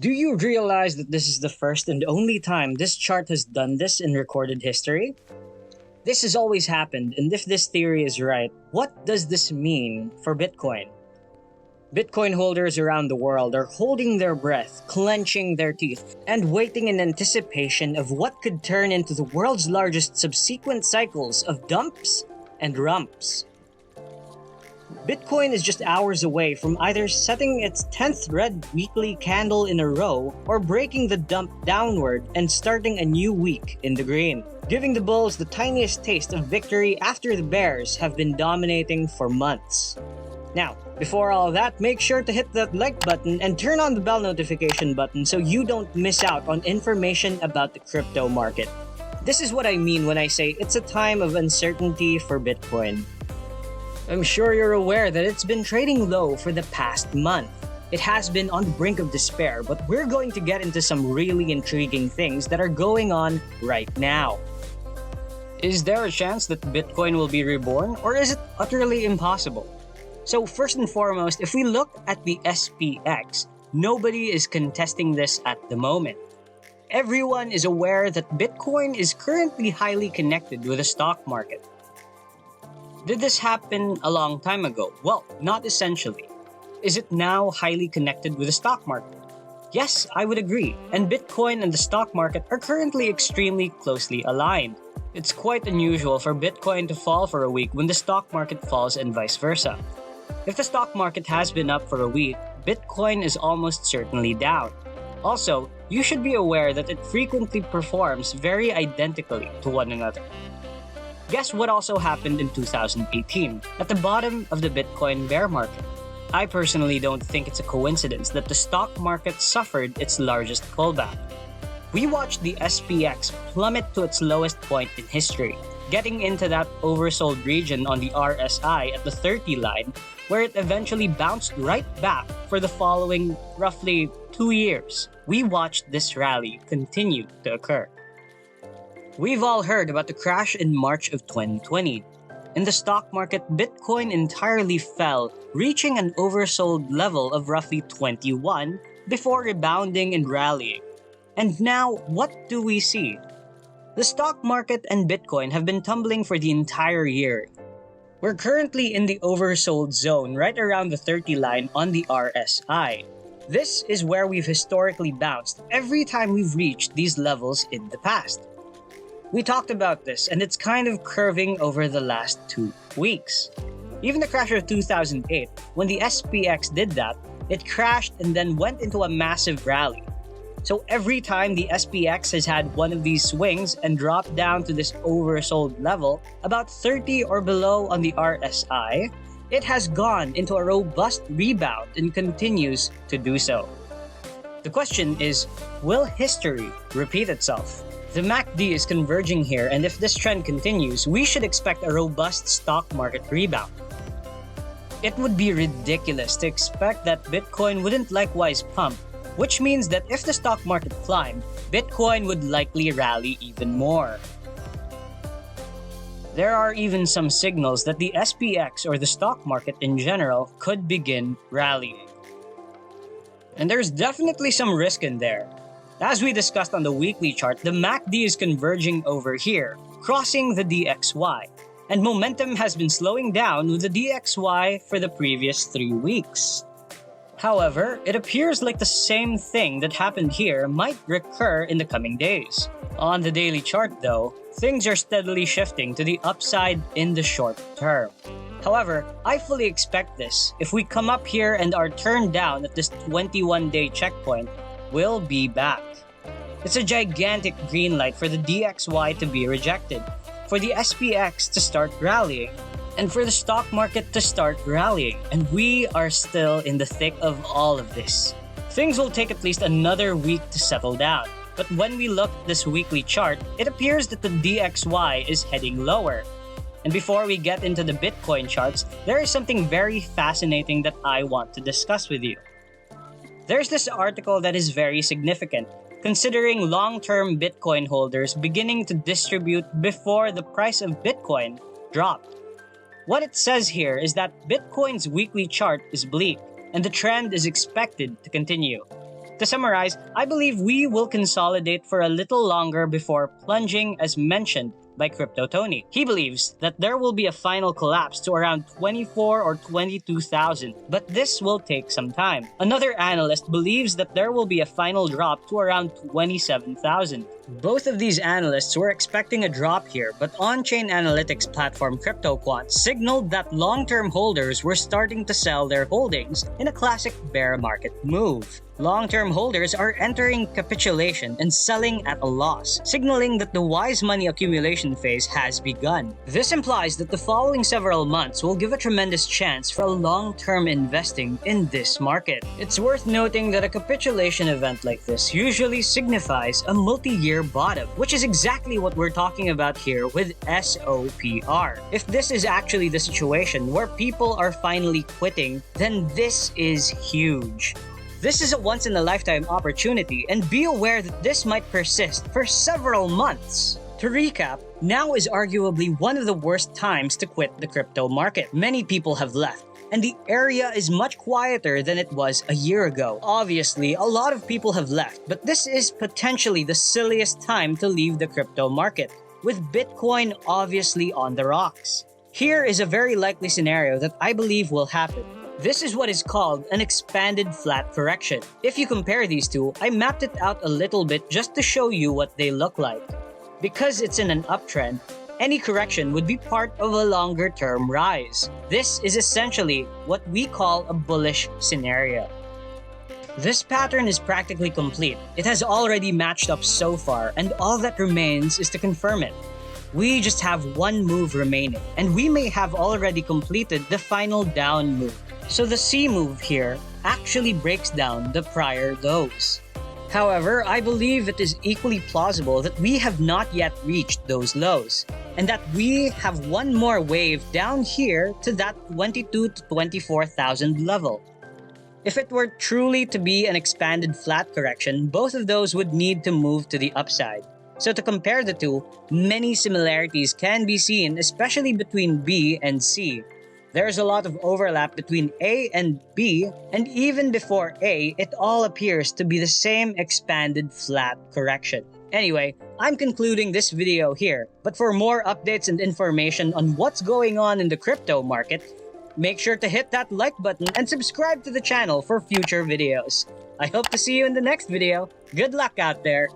Do you realize that this is the first and only time this chart has done this in recorded history? This has always happened, and if this theory is right, what does this mean for Bitcoin? Bitcoin holders around the world are holding their breath, clenching their teeth, and waiting in anticipation of what could turn into the world's largest subsequent cycles of dumps and rumps. Bitcoin is just hours away from either setting its 10th red weekly candle in a row or breaking the dump downward and starting a new week in the green, giving the bulls the tiniest taste of victory after the bears have been dominating for months. Now, before all that, make sure to hit that like button and turn on the bell notification button so you don't miss out on information about the crypto market. This is what I mean when I say it's a time of uncertainty for Bitcoin. I'm sure you're aware that it's been trading low for the past month. It has been on the brink of despair, but we're going to get into some really intriguing things that are going on right now. Is there a chance that Bitcoin will be reborn, or is it utterly impossible? So first and foremost, if we look at the SPX, nobody is contesting this at the moment. Everyone is aware that Bitcoin is currently highly connected with the stock market. Did this happen a long time ago? Well, not essentially. Is it now highly connected with the stock market? Yes, I would agree, and Bitcoin and the stock market are currently extremely closely aligned. It's quite unusual for Bitcoin to fall for a week when the stock market falls and vice versa. If the stock market has been up for a week, Bitcoin is almost certainly down. Also, you should be aware that it frequently performs very identically to one another. Guess what also happened in 2018, at the bottom of the Bitcoin bear market? I personally don't think it's a coincidence that the stock market suffered its largest pullback. We watched the SPX plummet to its lowest point in history, getting into that oversold region on the RSI at the 30 line, where it eventually bounced right back for the following roughly 2 years. We watched this rally continue to occur. We've all heard about the crash in March of 2020. In the stock market, Bitcoin entirely fell, reaching an oversold level of roughly 21 before rebounding and rallying. And now, what do we see? The stock market and Bitcoin have been tumbling for the entire year. We're currently in the oversold zone right around the 30 line on the RSI. This is where we've historically bounced every time we've reached these levels in the past. We talked about this, and it's kind of curving over the last 2 weeks. Even the crash of 2008, when the SPX did that, it crashed and then went into a massive rally. So every time the SPX has had one of these swings and dropped down to this oversold level, about 30 or below on the RSI, it has gone into a robust rebound and continues to do so. The question is, will history repeat itself? The MACD is converging here, and if this trend continues, we should expect a robust stock market rebound. It would be ridiculous to expect that Bitcoin wouldn't likewise pump, which means that if the stock market climbed, Bitcoin would likely rally even more. There are even some signals that the SPX or the stock market in general could begin rallying. And there's definitely some risk in there. As we discussed on the weekly chart, the MACD is converging over here, crossing the DXY, and momentum has been slowing down with the DXY for the previous 3 weeks. However, it appears like the same thing that happened here might recur in the coming days. On the daily chart though, things are steadily shifting to the upside in the short term. However, I fully expect this. If we come up here and are turned down at this 21-day checkpoint, we'll be back. It's a gigantic green light for the DXY to be rejected, for the SPX to start rallying, and for the stock market to start rallying, and we are still in the thick of all of this. Things will take at least another week to settle down, but when we look at this weekly chart, it appears that the DXY is heading lower. And before we get into the Bitcoin charts, there is something very fascinating that I want to discuss with you. There's this article that is very significant, considering long-term Bitcoin holders beginning to distribute before the price of Bitcoin dropped. What it says here is that Bitcoin's weekly chart is bleak, and the trend is expected to continue. To summarize, I believe we will consolidate for a little longer before plunging as mentioned by Crypto Tony. He believes that there will be a final collapse to around 24 or 22,000, but this will take some time. Another analyst believes that there will be a final drop to around 27,000. Both of these analysts were expecting a drop here, but on-chain analytics platform CryptoQuant signaled that long-term holders were starting to sell their holdings in a classic bear market move. Long-term holders are entering capitulation and selling at a loss, signaling that the wise money accumulation phase has begun. This implies that the following several months will give a tremendous chance for long-term investing in this market. It's worth noting that a capitulation event like this usually signifies a multi-year bottom, which is exactly what we're talking about here with SOPR. If this is actually the situation where people are finally quitting, then this is huge. This is a once-in-a-lifetime opportunity, and be aware that this might persist for several months. To recap, now is arguably one of the worst times to quit the crypto market. Many people have left, and the area is much quieter than it was a year ago. Obviously, a lot of people have left, but this is potentially the silliest time to leave the crypto market, with Bitcoin obviously on the rocks. Here is a very likely scenario that I believe will happen. This is what is called an expanded flat correction. If you compare these two, I mapped it out a little bit just to show you what they look like. Because it's in an uptrend, any correction would be part of a longer-term rise. This is essentially what we call a bullish scenario. This pattern is practically complete. It has already matched up so far, and all that remains is to confirm it. We just have one move remaining, and we may have already completed the final down move. So the C move here actually breaks down the prior lows. However, I believe it is equally plausible that we have not yet reached those lows, and that we have one more wave down here to that 22 to 24,000 level. If it were truly to be an expanded flat correction, both of those would need to move to the upside. So to compare the two, many similarities can be seen, especially between B and C. There's a lot of overlap between A and B, and even before A, it all appears to be the same expanded flat correction. Anyway, I'm concluding this video here, but for more updates and information on what's going on in the crypto market, make sure to hit that like button and subscribe to the channel for future videos. I hope to see you in the next video. Good luck out there!